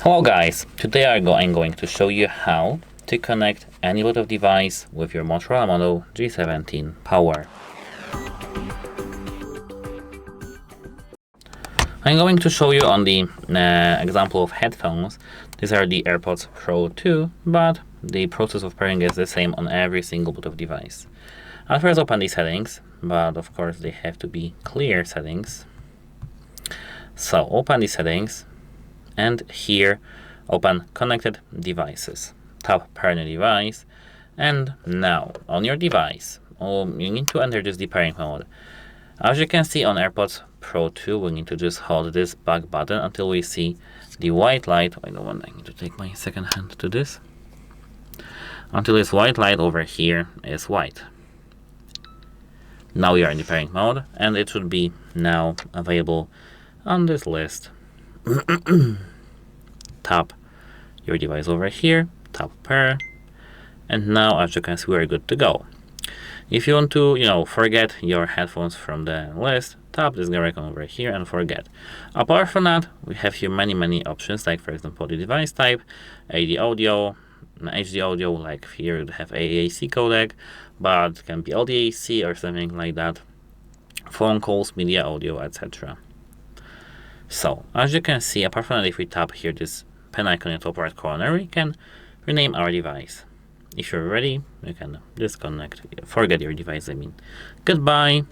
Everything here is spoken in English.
Hello guys, today I'm going to show you how to connect any Bluetooth device with your Motorola Moto G17 Power. I'm going to show you on the example of headphones. These are the AirPods Pro 2, but the process of pairing is the same on every single Bluetooth device. I'll first open the settings, but of course they have to be clear settings. So open the settings, and here open connected devices. Tap pair new device, and now on your device you need to enter this pairing mode. As you can see on AirPods Pro 2, we need to just hold this back button until we see the white light. I need to take my second hand to this. Until this white light over here is white. Now we are in the pairing mode, and it should be now available on this list. Tap your device over here, tap pair, and now as you can see we're good to go. If you want to, forget your headphones from the list, tap this icon over here and forget. Apart from that, we have here many options, like for example the device type, AD audio, HD audio, like here you have AAC codec, but it can be LDAC or something like that, phone calls, media audio, etc. So as you can see, apart from that, if we tap here this pen icon in the top right corner, we can rename our device. If you're ready, you can disconnect, forget your device, Goodbye.